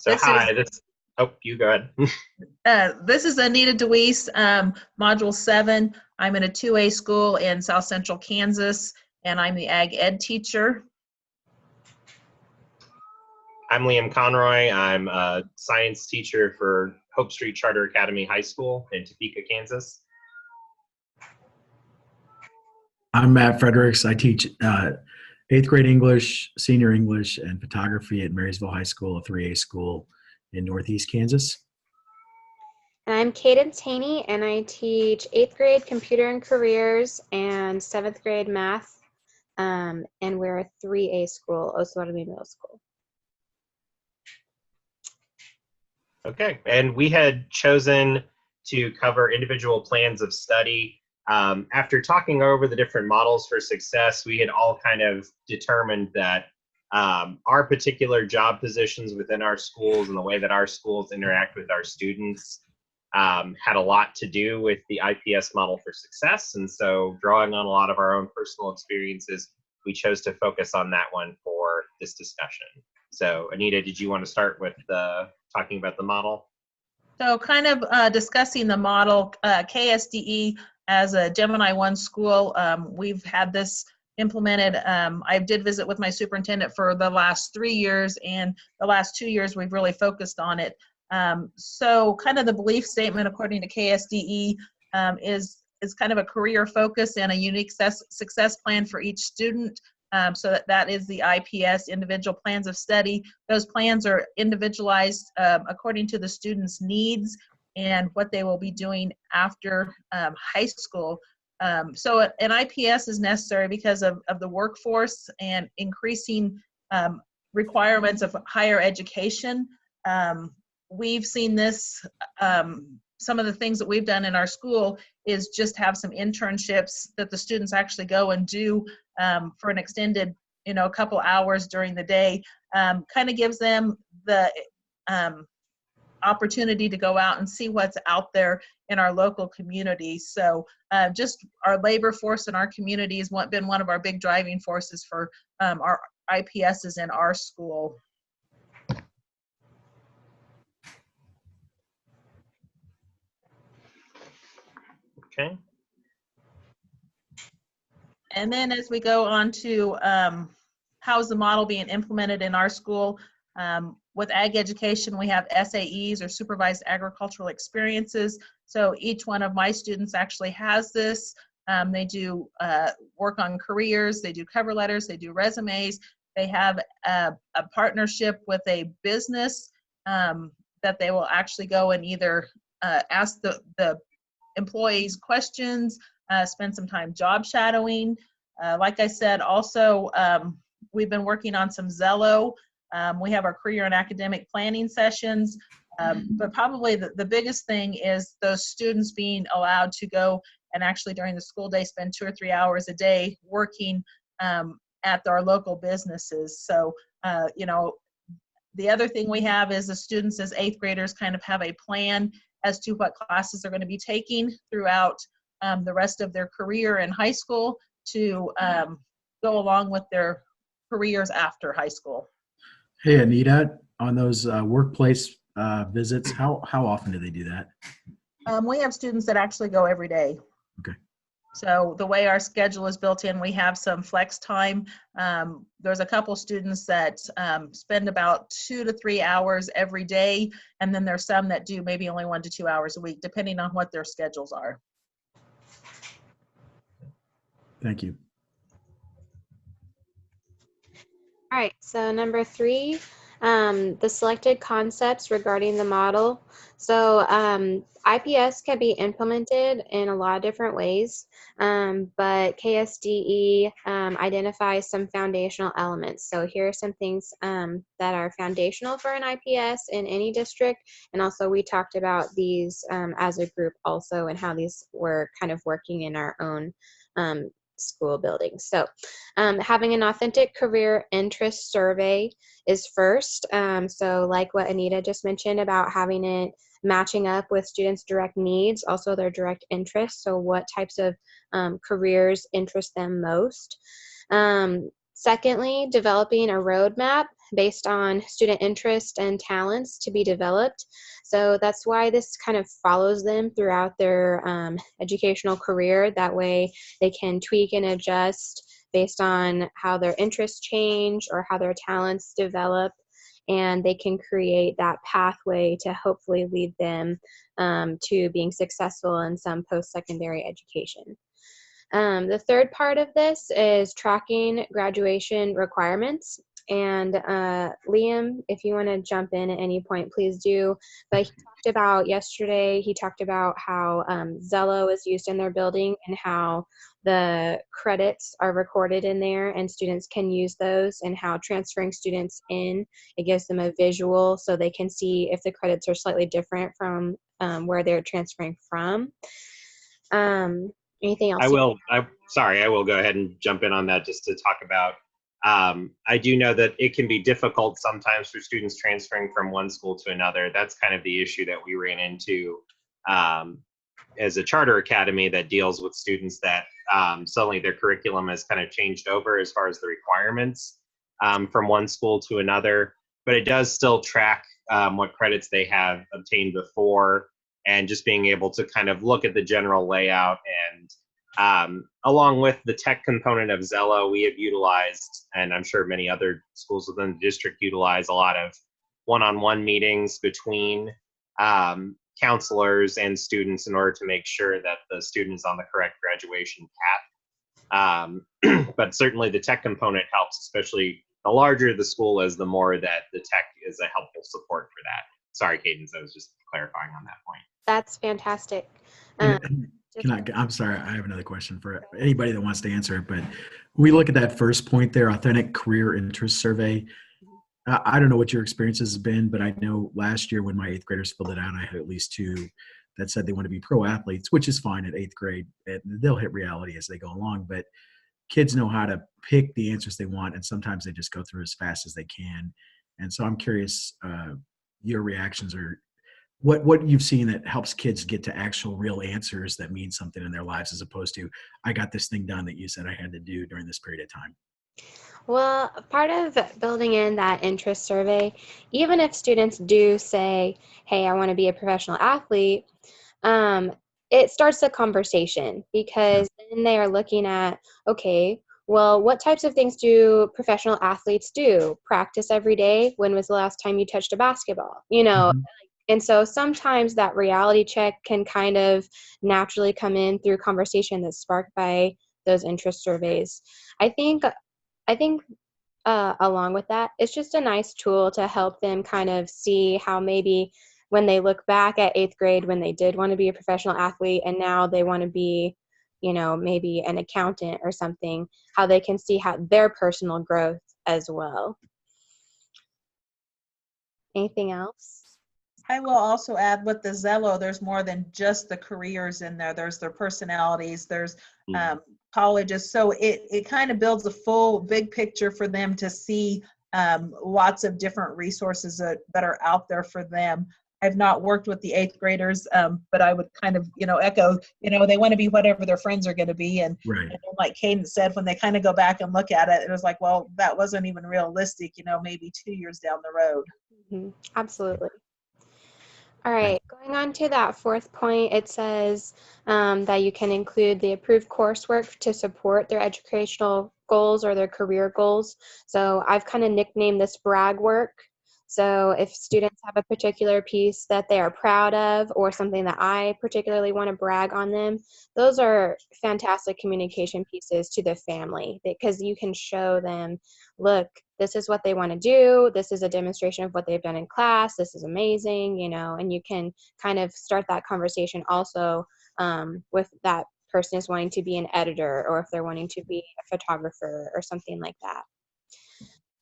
So hi, oh, you go ahead. This is Anita DeWeese, Module 7. I'm in a 2A school in South Central Kansas, and I'm the Ag Ed teacher. I'm Liam Conroy. I'm a science teacher for Hope Street Charter Academy High School in Topeka, Kansas. I'm Matt Fredericks. I teach 8th grade English, senior English, and photography at Marysville High School, a 3A school in Northeast Kansas. And I'm Cadence Haney, and I teach 8th grade computer and careers and 7th grade math, and we're a 3A school, Osawatomie Middle School. Okay, and we had chosen to cover individual plans of study. After talking over the different models for success, we had all kind of determined that our particular job positions within our schools and the way that our schools interact with our students had a lot to do with the IPS model for success. And so drawing on a lot of our own personal experiences, we chose to focus on that one for this discussion. So Anita, did you want to start with talking about the model? So kind of discussing the model, KSDE as a Gemini 1 school, we've had this implemented. I did visit with my superintendent for the last 3 years, and the last 2 years we've really focused on it. So kind of the belief statement according to KSDE is kind of a career focus and a unique success plan for each student. So that is the IPS, individual plans of study. Those plans are individualized according to the student's needs and what they will be doing after high school. So an IPS is necessary because of the workforce and increasing requirements of higher education. We've seen this, some of the things that we've done in our school is just have some internships that the students actually go and do for an extended, a couple hours during the day. Kind of gives them the opportunity to go out and see what's out there in our local community. So just our labor force in our community has been one of our big driving forces for our IPSs in our school. Okay. And then as we go on to how's the model being implemented in our school, with ag education, we have SAEs or supervised agricultural experiences. So each one of my students actually has this. They do work on careers, they do cover letters, they do resumes. They have a partnership with a business that they will actually go and either ask the employees questions, spend some time job shadowing. Like I said, also, we've been working on some Zello. We have our career and academic planning sessions, but probably the biggest thing is those students being allowed to go and actually during the school day spend 2 or 3 hours a day working at our local businesses. So, the other thing we have is the students as 8th graders kind of have a plan as to what classes they're going to be taking throughout the rest of their career in high school to go along with their careers after high school. Hey, Anita, on those workplace visits, how often do they do that? We have students that actually go every day. Okay. So the way our schedule is built in, we have some flex time. There's a couple students that spend about 2 to 3 hours every day, and then there's some that do maybe only 1 to 2 hours a week, depending on what their schedules are. Thank you. All right, so number 3, the selected concepts regarding the model. So IPS can be implemented in a lot of different ways, but KSDE identifies some foundational elements. So here are some things that are foundational for an IPS in any district, and also we talked about these as a group also and how these were kind of working in our own school buildings. So having an authentic career interest survey is first. So like what Anita just mentioned about having it matching up with students' direct needs, also their direct interests. So what types of careers interest them most. Secondly, developing a roadmap based on student interest and talents to be developed. So that's why this kind of follows them throughout their educational career. That way they can tweak and adjust based on how their interests change or how their talents develop, and they can create that pathway to hopefully lead them to being successful in some post-secondary education. The third part of this is tracking graduation requirements. And Liam, if you want to jump in at any point, please do. But he talked about yesterday, he talked about how Zello is used in their building and how the credits are recorded in there and students can use those, and how transferring students in, it gives them a visual so they can see if the credits are slightly different from where they're transferring from. Anything else? I will go ahead and jump in on that just to talk about. I do know that it can be difficult sometimes for students transferring from one school to another. That's kind of the issue that we ran into as a charter academy that deals with students that suddenly their curriculum has kind of changed over as far as the requirements from one school to another. But it does still track what credits they have obtained before, and just being able to kind of look at the general layout. And along with the tech component of Zello, we have utilized, and I'm sure many other schools within the district utilize, a lot of one-on-one meetings between counselors and students in order to make sure that the student is on the correct graduation path. But certainly the tech component helps, especially the larger the school is, the more that the tech is a helpful support for that. Sorry, Cadence, I was just clarifying on that point. That's fantastic. I'm sorry, I have another question for anybody that wants to answer it, but when we look at that first point there, authentic career interest survey, I don't know what your experience has been, but I know last year when my 8th graders filled it out, I had at least 2 that said they want to be pro athletes, which is fine at 8th grade. They'll hit reality as they go along, but kids know how to pick the answers they want, and sometimes they just go through as fast as they can. And so I'm curious, your reactions, or what you've seen that helps kids get to actual real answers that mean something in their lives, as opposed to, I got this thing done that you said I had to do during this period of time. Well, part of building in that interest survey, even if students do say, hey, I want to be a professional athlete, it starts a conversation, because then they are looking at, okay, well, what types of things do professional athletes do? Practice every day? When was the last time you touched a basketball? Mm-hmm. And so sometimes that reality check can kind of naturally come in through conversation that's sparked by those interest surveys. I think along with that, it's just a nice tool to help them kind of see how maybe when they look back at 8th grade, when they did want to be a professional athlete and now they want to be, maybe an accountant or something, how they can see how their personal growth as well. Anything else? I will also add, with the Zello, there's more than just the careers in there. There's their personalities, there's colleges. So it kind of builds a full big picture for them to see lots of different resources that are out there for them. I've not worked with the 8th graders, but I would kind of, echo, they want to be whatever their friends are going to be. And, Right. and like Cadence said, when they kind of go back and look at it, it was like, well, that wasn't even realistic, maybe 2 years down the road. Mm-hmm. Absolutely. All right, going on to that 4th point, it says that you can include the approved coursework to support their educational goals or their career goals. So I've kind of nicknamed this brag work. So if students have a particular piece that they are proud of, or something that I particularly want to brag on them, those are fantastic communication pieces to the family, because you can show them, look, this is what they want to do. This is a demonstration of what they've done in class. This is amazing, and you can kind of start that conversation also with that person is wanting to be an editor, or if they're wanting to be a photographer or something like that.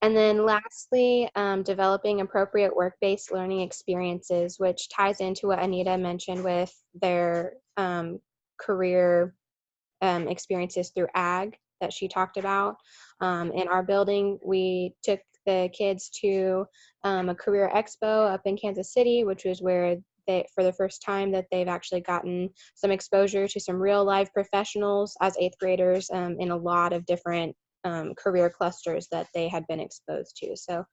And then lastly, developing appropriate work-based learning experiences, which ties into what Anita mentioned with their career experiences through ag that she talked about. In our building, we took the kids to a career expo up in Kansas City, which was where for the first time that they've actually gotten some exposure to some real life professionals as 8th graders in a lot of different career clusters that they had been exposed to. So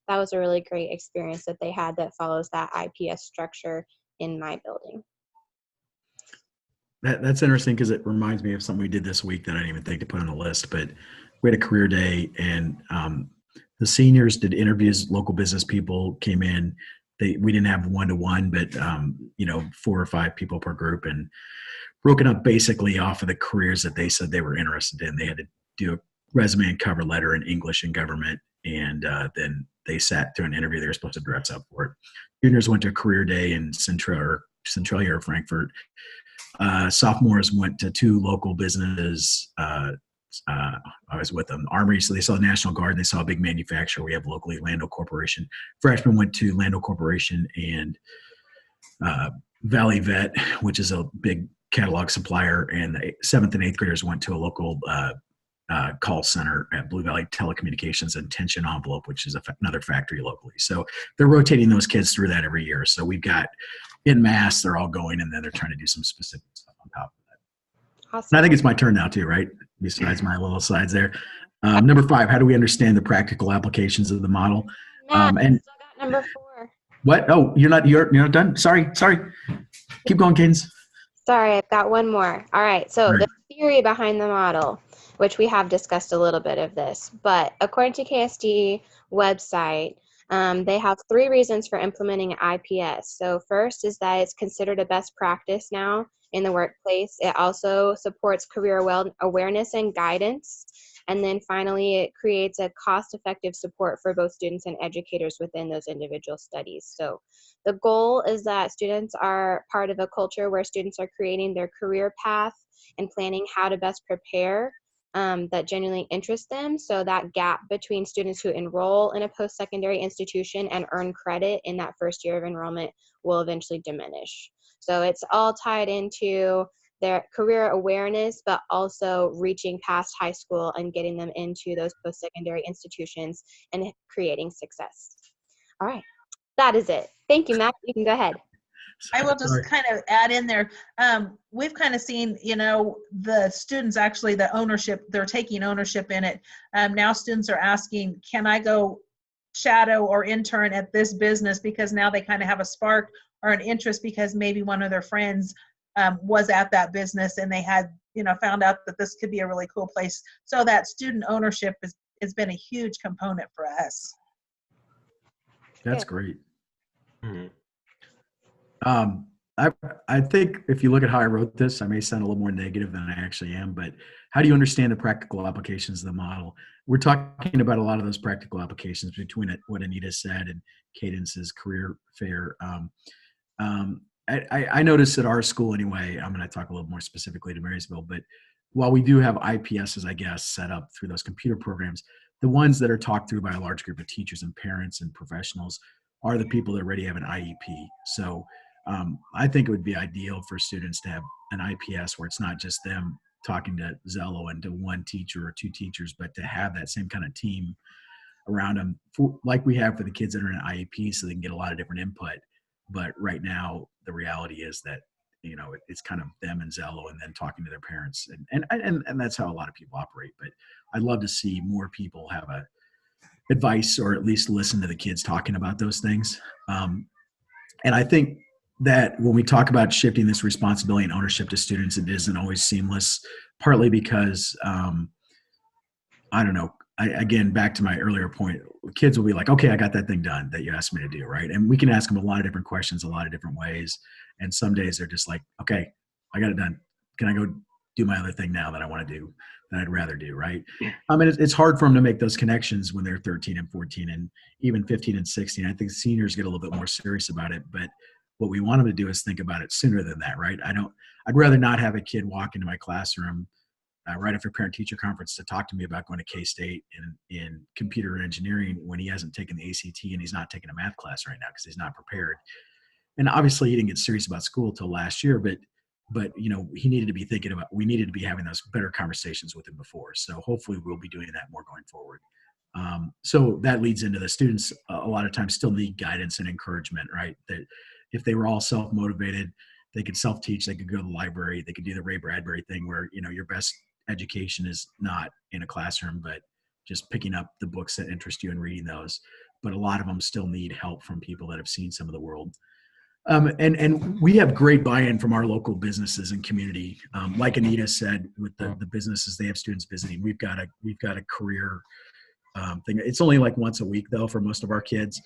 that was a really great experience that they had that follows that IPS structure in my building. That's interesting because it reminds me of something we did this week that I didn't even think to put on the list. But we had a career day, and the seniors did interviews. Local business people came in. We didn't have 1-to-1, but 4 or 5 people per group, and broken up basically off of the careers that they said they were interested in. They had to do a resume and cover letter in English and government, and then they sat through an interview. They were supposed to dress up for it. Juniors went to a career day in Centralia or Frankfurt. Sophomores went to 2 local businesses. I was with them. Armory, so they saw the National Guard, and they saw a big manufacturer we have locally, Lando Corporation. Freshmen went to Lando Corporation and Valley Vet, which is a big catalog supplier, and the 7th and 8th graders went to a local call center at Blue Valley Telecommunications and Tension Envelope, which is another factory locally. So they're rotating those kids through that every year. So we've got in mass, they're all going, and then they're trying to do some specific stuff on top of that. Awesome. And I think it's my turn now too, right? Besides my little slides there. Number 5, how do we understand the practical applications of the model? And and still got number 4. what? Oh, you're not done? Sorry. Keep going, Cadence. Sorry, I've got one more. All right, so Right. the theory behind the model, which we have discussed a little bit of this, but according to KSD website, they have 3 reasons for implementing IPS. So first is that it's considered a best practice now in the workplace. It also supports career awareness and guidance. And then finally, it creates a cost-effective support for both students and educators within those individual studies. So the goal is that students are part of a culture where students are creating their career path and planning how to best prepare that genuinely interests them. So that gap between students who enroll in a post-secondary institution and earn credit in that first year of enrollment will eventually diminish. So it's all tied into their career awareness, but also reaching past high school and getting them into those post-secondary institutions and creating success. All right, that is it. Thank you, Matt. You can go ahead. I will just kind of add in there. We've kind of seen, the students actually, the ownership, they're taking ownership in it. Now students are asking, can I go shadow or intern at this business? Because now they kind of have a spark or an interest because maybe one of their friends was at that business and they had, found out that this could be a really cool place. So that student ownership has been a huge component for us. That's great. Mhm. I think if you look at how I wrote this, I may sound a little more negative than I actually am, but how do you understand the practical applications of the model? We're talking about a lot of those practical applications between what Anita said and Cadence's career fair. I noticed at our school anyway, I'm going to talk a little more specifically to Marysville, but while we do have IPSs, I guess, set up through those computer programs, the ones that are talked through by a large group of teachers and parents and professionals are the people that already have an IEP. So I think it would be ideal for students to have an IPS where it's not just them talking to Zello and to one teacher or 2 teachers, but to have that same kind of team around them, like we have for the kids that are in an IEP, so they can get a lot of different input. But right now, the reality is that it's kind of them and Zello, and then talking to their parents, and that's how a lot of people operate. But I'd love to see more people have a advice or at least listen to the kids talking about those things. And I think that when we talk about shifting this responsibility and ownership to students, it isn't always seamless, partly because, I don't know, again, back to my earlier point, kids will be like, okay, I got that thing done that you asked me to do, right? And we can ask them a lot of different questions, a lot of different ways. And some days they're just like, okay, I got it done. Can I go do my other thing now that I want to do, that I'd rather do, right? I mean, it's hard for them to make those connections when they're 13 and 14 and even 15 and 16. I think seniors get a little bit more serious about it, but what we want them to do is think about it sooner than that, right? I'd rather not have a kid walk into my classroom right after parent-teacher conference to talk to me about going to K-State in computer engineering when he hasn't taken the ACT and he's not taking a math class right now because he's not prepared. And obviously he didn't get serious about school till last year, but he needed to be thinking about, we needed to be having those better conversations with him before. So hopefully we'll be doing that more going forward. So that leads into the students a lot of times still need guidance and encouragement, right? That if they were all self-motivated, they could self-teach, they could go to the library, they could do the Ray Bradbury thing where, your best education is not in a classroom, but just picking up the books that interest you and reading those. But a lot of them still need help from people that have seen some of the world. And we have great buy-in from our local businesses and community. Like Anita said, with the businesses, they have students visiting. We've got a career thing. It's only like once a week though for most of our kids,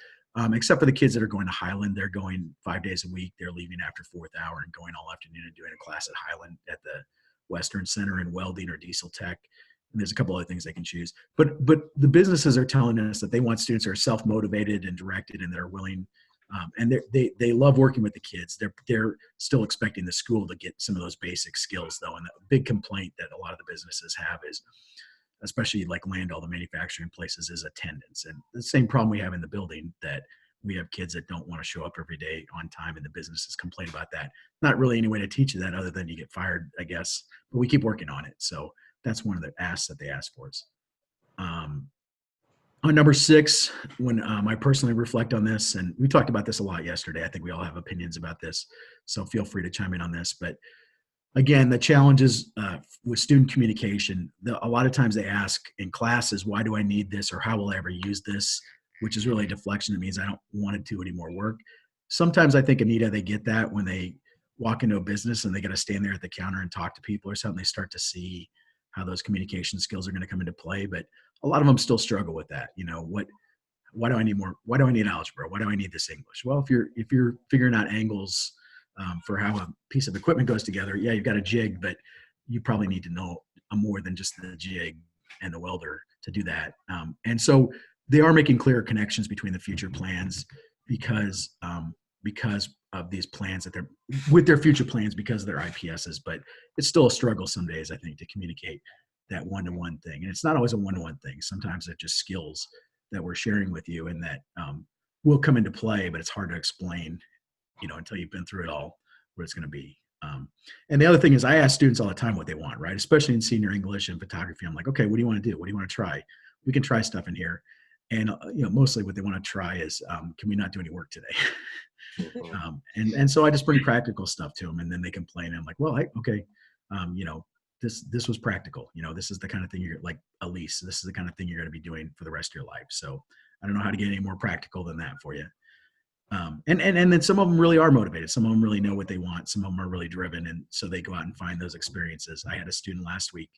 except for the kids that are going to Highland. They're going 5 days a week. They're leaving after fourth hour and going all afternoon and doing a class at Highland at the Western Center in welding or diesel tech. And there's a couple other things they can choose. But the businesses are telling us that they want students who are self-motivated and directed and that are willing. And they love working with the kids. They're still expecting the school to get some of those basic skills though. And the big complaint that a lot of the businesses have is, especially like all the manufacturing places, is attendance. And the same problem we have in the building, that we have kids that don't want to show up every day on time, and the businesses complain about that. Not really any way to teach you that other than you get fired, I guess. But we keep working on it. So that's one of the asks that they ask for us. On number 6, when I personally reflect on this, and we talked about this a lot yesterday, I think we all have opinions about this, so feel free to chime in on this. But again, the challenges with student communication, a lot of times they ask in classes, why do I need this, or how will I ever use this, which is really a deflection. It means I don't want to do any more work. Sometimes I think, Anita, they get that when they walk into a business and they got to stand there at the counter and talk to people or something. They start to see how those communication skills are going to come into play. But a lot of them still struggle with that. You know, why do I need more? Why do I need algebra? Why do I need this English? Well, if you're figuring out angles for how a piece of equipment goes together, yeah, you've got a jig, but you probably need to know more than just the jig and the welder to do that. And so they are making clearer connections between the future plans because of these plans that they're with their future plans because of their IPSs. But it's still a struggle some days, I think, to communicate that one-to-one thing. And it's not always a one-to-one thing. Sometimes they're just skills that we're sharing with you and that will come into play, but it's hard to explain, until you've been through it all, what it's going to be. And the other thing is, I ask students all the time what they want, right? Especially in senior English and photography. I'm like, okay, what do you want to do? What do you want to try? We can try stuff in here. And, mostly what they want to try is, can we not do any work today? And so I just bring practical stuff to them, and then they complain. I'm like, well, okay, this was practical. This is the kind of thing you're like, Elise, this is the kind of thing you're going to be doing for the rest of your life. So I don't know how to get any more practical than that for you. And then some of them really are motivated. Some of them really know what they want. Some of them are really driven. And so they go out and find those experiences. I had a student last week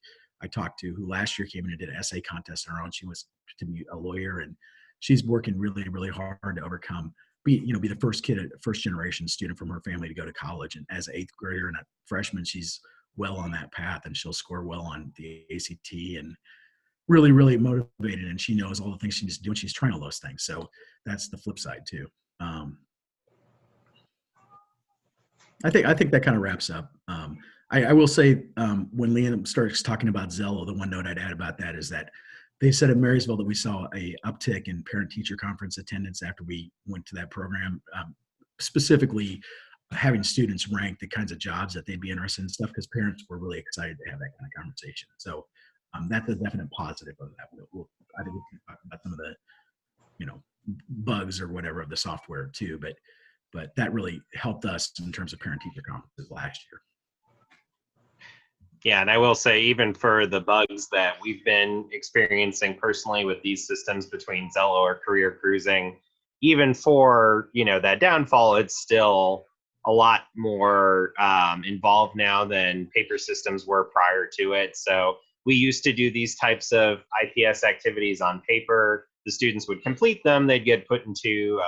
I talked to who last year came in and did an essay contest on her own. She was to be a lawyer, and she's working really, really hard to overcome, be the first generation student from her family to go to college. And as an 8th grader and a freshman, she's well on that path, and she'll score well on the ACT and really, really motivated. And she knows all the things she needs to do, and she's trying all those things. So that's the flip side too. I think that kind of wraps up. I will say when Leanne starts talking about Zello, the one note I'd add about that is that they said at Marysville that we saw a uptick in parent-teacher conference attendance after we went to that program, specifically having students rank the kinds of jobs that they'd be interested in stuff, because parents were really excited to have that kind of conversation. So that's a definite positive of that. I think we can talk about some of the, bugs or whatever of the software too, but that really helped us in terms of parent-teacher conferences last year. Yeah, and I will say, even for the bugs that we've been experiencing personally with these systems between Zello or Career Cruising, even for, that downfall, it's still a lot more involved now than paper systems were prior to it. So we used to do these types of IPS activities on paper. The students would complete them. They'd get put into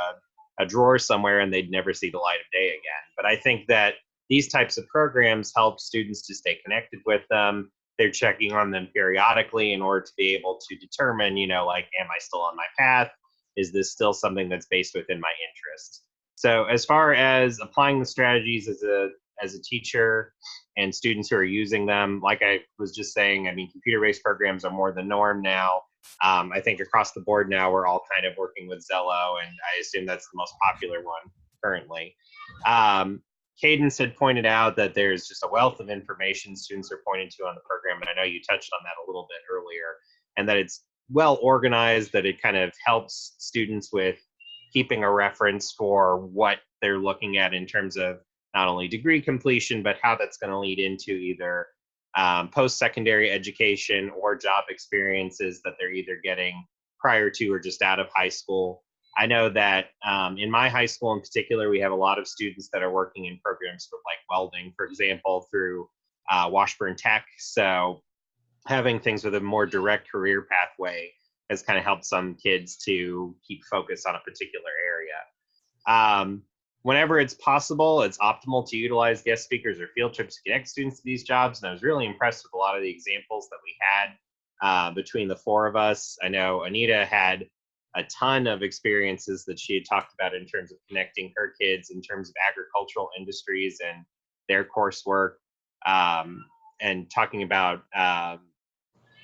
a drawer somewhere, and they'd never see the light of day again. But I think that these types of programs help students to stay connected with them. They're checking on them periodically in order to be able to determine, am I still on my path? Is this still something that's based within my interest? So as far as applying the strategies as a teacher and students who are using them, like I was just saying, computer-based programs are more the norm now. I think across the board now, we're all kind of working with Zello, and I assume that's the most popular one currently. Cadence had pointed out that there's just a wealth of information students are pointing to on the program, and I know you touched on that a little bit earlier, and that it's well organized, that it kind of helps students with keeping a reference for what they're looking at in terms of not only degree completion, but how that's going to lead into either post-secondary education or job experiences that they're either getting prior to or just out of high school. I know that in my high school in particular, we have a lot of students that are working in programs for like welding, for example, through Washburn Tech. So having things with a more direct career pathway has kind of helped some kids to keep focus on a particular area. Whenever it's possible, it's optimal to utilize guest speakers or field trips to connect students to these jobs. And I was really impressed with a lot of the examples that we had between the four of us. I know Anita had a ton of experiences that she had talked about in terms of connecting her kids in terms of agricultural industries and their coursework, and talking about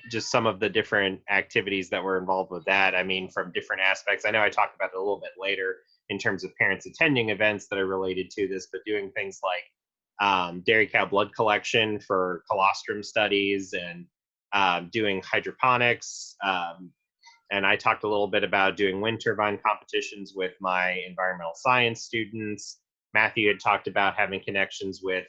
just some of the different activities that were involved with that. I mean, from different aspects. I know I talked about it a little bit later in terms of parents attending events that are related to this, but doing things like dairy cow blood collection for colostrum studies and doing hydroponics. And I talked a little bit about doing wind turbine competitions with my environmental science students. Matthew had talked about having connections with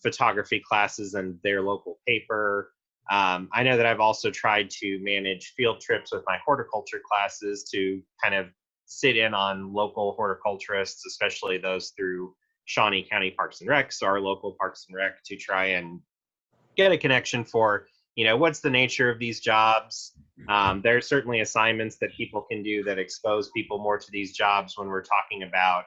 photography classes and their local paper. I know that I've also tried to manage field trips with my horticulture classes to kind of sit in on local horticulturists, especially those through Shawnee County Parks and Rec, so our local Parks and Rec, to try and get a connection for, what's the nature of these jobs. There are certainly assignments that people can do that expose people more to these jobs when we're talking about,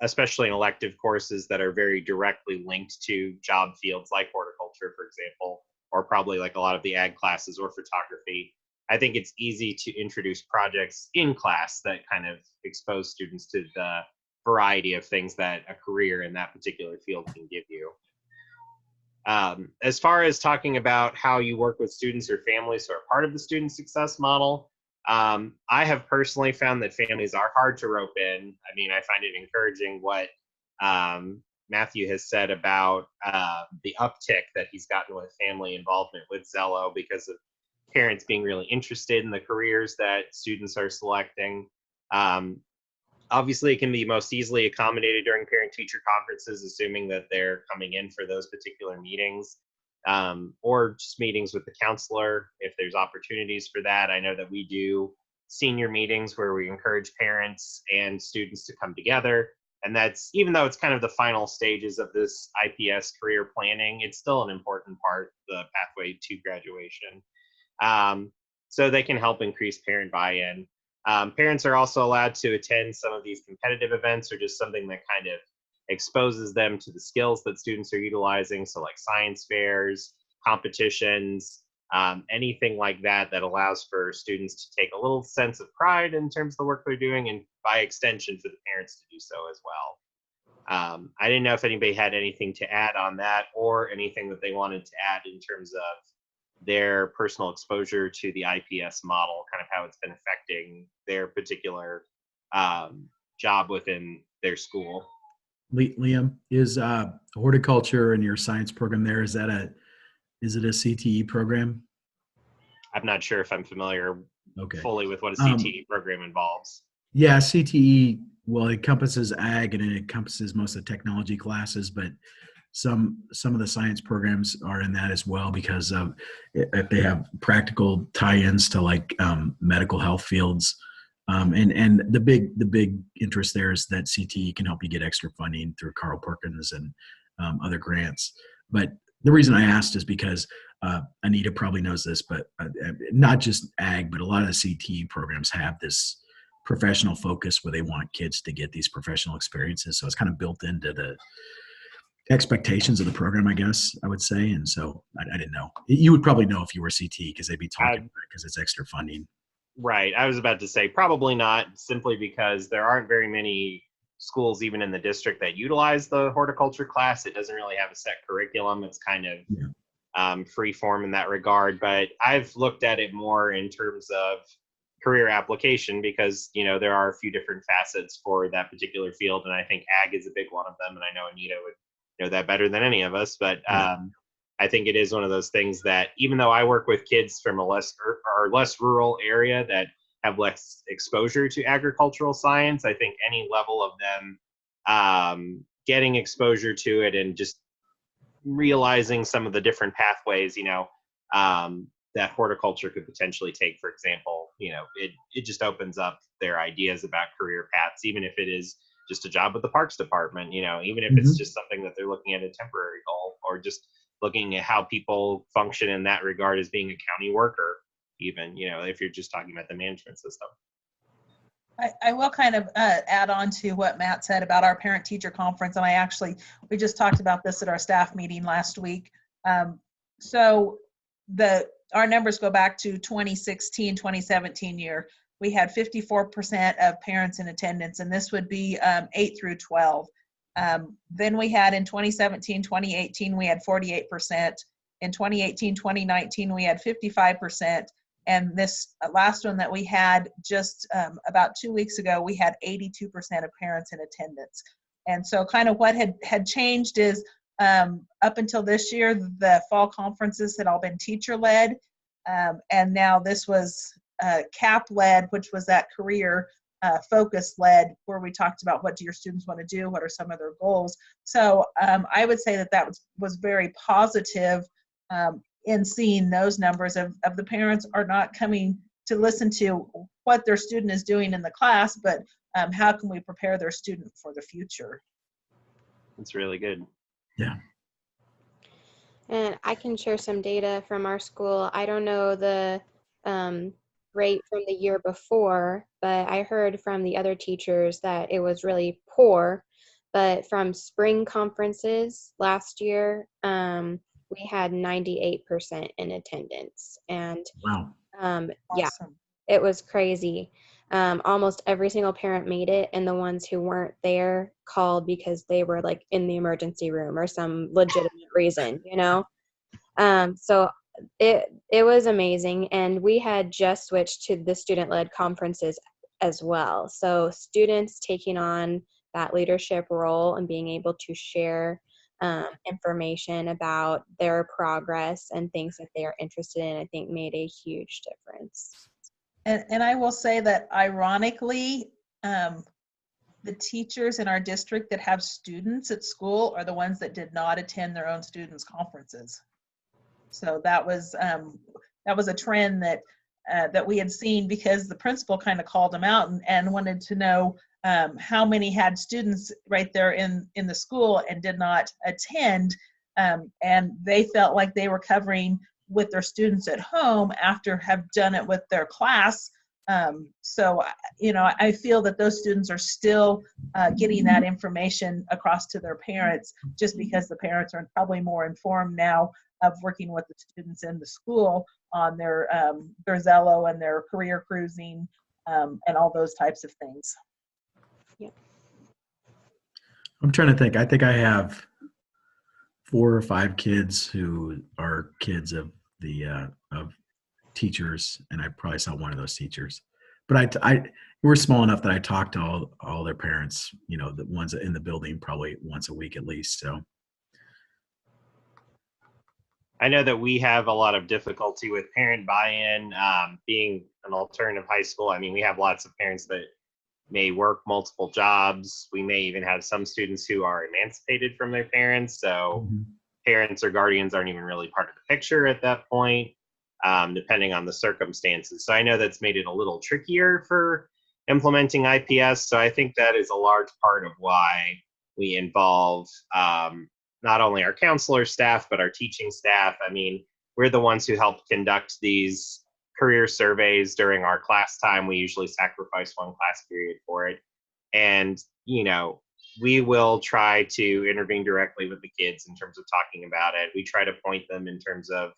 especially in elective courses that are very directly linked to job fields like horticulture, for example, or probably like a lot of the ag classes or photography. I think it's easy to introduce projects in class that kind of expose students to the variety of things that a career in that particular field can give you. As far as talking about how you work with students or families who are part of the student success model, I have personally found that families are hard to rope in. I mean, I find it encouraging what Matthew has said about the uptick that he's gotten with family involvement with Zello because of parents being really interested in the careers that students are selecting. Obviously, it can be most easily accommodated during parent-teacher conferences, assuming that they're coming in for those particular meetings, or just meetings with the counselor if there's opportunities for that. I know that we do senior meetings where we encourage parents and students to come together. And that's, even though it's kind of the final stages of this IPS career planning, it's still an important part, the pathway to graduation. So they can help increase parent buy-in. Parents are also allowed to attend some of these competitive events or just something that kind of exposes them to the skills that students are utilizing. So like science fairs, competitions, anything like that that allows for students to take a little sense of pride in terms of the work they're doing, and by extension for the parents to do so as well. I didn't know if anybody had anything to add on that or anything that they wanted to add in terms of their personal exposure to the IPS model, kind of how it's been affecting their particular job within their school. Liam, is horticulture and your science program there, is it a CTE program? I'm not sure if I'm familiar fully with what a CTE program involves. Yeah, CTE, well, it encompasses ag and it encompasses most of the technology classes, but some of the science programs are in that as well, because they have practical tie-ins to like medical health fields. And the big interest there is that CTE can help you get extra funding through Carl Perkins and other grants. But the reason I asked is because Anita probably knows this, but not just ag, but a lot of the CTE programs have this professional focus where they want kids to get these professional experiences. So it's kind of built into the expectations of the program, I guess I would say. And so I didn't know. You would probably know if you were CTE because they'd be talking about it because it's extra funding. Right. I was about to say probably not, simply because there aren't very many schools even in the district that utilize the horticulture class. It doesn't really have a set curriculum. It's kind of free form in that regard. But I've looked at it more in terms of career application because, there are a few different facets for that particular field. And I think ag is a big one of them. And I know Anita would know that better than any of us. But I think it is one of those things that, even though I work with kids from a less rural area that have less exposure to agricultural science, I think any level of them getting exposure to it and just realizing some of the different pathways, that horticulture could potentially take, for example, it just opens up their ideas about career paths, even if it is just a job with the parks department, even if it's just something that they're looking at a temporary goal, or just looking at how people function in that regard as being a county worker, even, if you're just talking about the management system. I will kind of add on to what Matt said about our parent-teacher conference, and we just talked about this at our staff meeting last week. So our numbers go back to 2016, 2017 year. We had 54% of parents in attendance, and this would be 8 through 12. Then we had in 2017, 2018, we had 48%. In 2018, 2019, we had 55%. And this last one that we had just about 2 weeks ago, we had 82% of parents in attendance. And so kind of what had changed is up until this year, the fall conferences had all been teacher-led. And now this was CAP-led, which was that career focus-led, where we talked about what do your students want to do, what are some of their goals. So I would say that was very positive in seeing those numbers of the parents are not coming to listen to what their student is doing in the class, but how can we prepare their student for the future? That's really good. Yeah. And I can share some data from our school. I don't know the rate from the year before, but I heard from the other teachers that it was really poor. But from spring conferences last year, we had 98% in attendance. And Wow. yeah, it was crazy. Almost every single parent made it, and the ones who weren't there called because they were like in the emergency room or some legitimate reason, so it was amazing. And we had just switched to the student-led conferences as well. So students taking on that leadership role and being able to share information about their progress and things that they are interested in, I think made a huge difference. And I will say that ironically, the teachers in our district that have students at school are the ones that did not attend their own students' conferences. So that was a trend that we had seen, because the principal kind of called them out and wanted to know how many had students right there in the school and did not attend, and they felt like they were covering with their students at home after have done it with their class. So I feel that those students are still getting that information across to their parents, just because the parents are probably more informed now of working with the students in the school on their Zello and their career cruising and all those types of things. Yeah. I'm trying to think. I think I have 4 or 5 kids who are kids of the of teachers, and I probably saw one of those teachers. But we're small enough that I talk to all their parents, the ones in the building probably once a week at least. So I know that we have a lot of difficulty with parent buy-in, being an alternative high school. I mean, we have lots of parents that may work multiple jobs. We may even have some students who are emancipated from their parents. So parents or guardians aren't even really part of the picture at that point, depending on the circumstances. So I know that's made it a little trickier for implementing IPS. So I think that is a large part of why we involve not only our counselor staff, but our teaching staff. I mean, we're the ones who help conduct these career surveys during our class time. We usually sacrifice one class period for it. And, we will try to intervene directly with the kids in terms of talking about it. We try to point them in terms of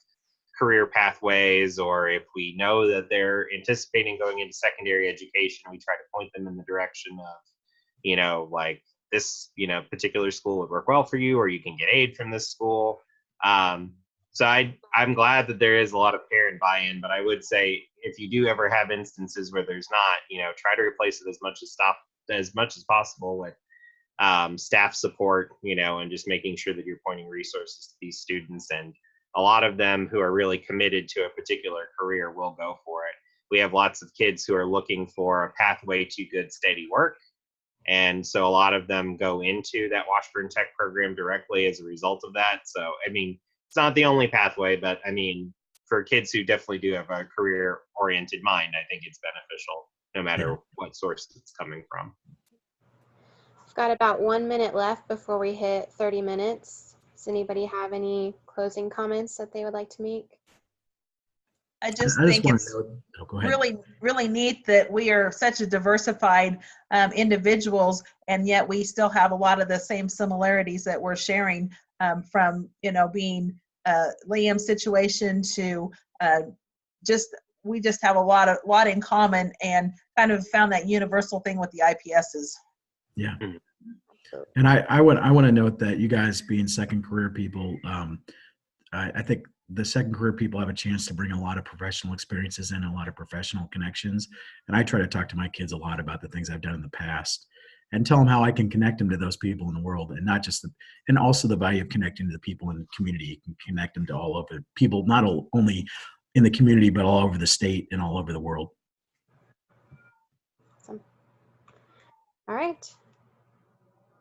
career pathways, or if we know that they're anticipating going into secondary education, we try to point them in the direction of, like this, particular school would work well for you, or you can get aid from this school. So I'm glad that there is a lot of parent buy-in, but I would say if you do ever have instances where there's not, try to replace it as much as possible with staff support, and just making sure that you're pointing resources to these students. And a lot of them who are really committed to a particular career will go for it. We have lots of kids who are looking for a pathway to good, steady work. And so a lot of them go into that Washburn Tech program directly as a result of that. So, I mean, it's not the only pathway, but I mean, for kids who definitely do have a career oriented mind, I think it's beneficial no matter what source it's coming from. We've got about 1 minute left before we hit 30 minutes. Does anybody have any closing comments that they would like to make? I just I just think want it's to know. Oh, go ahead. really, really neat that we are such a diversified individuals, and yet we still have a lot of the same similarities that we're sharing from, you know, being Liam's situation to we just have a lot in common, and kind of found that universal thing with the IPSs. Yeah. And I want to note that you guys being second career people, I think the second career people have a chance to bring a lot of professional experiences in, a lot of professional connections. And I try to talk to my kids a lot about the things I've done in the past and tell them how I can connect them to those people in the world, and not just and also the value of connecting to the people in the community. You can connect them to all over people, not only in the community, but all over the state and all over the world. Awesome. All right.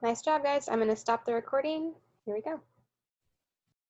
Nice job, guys. I'm going to stop the recording. Here we go.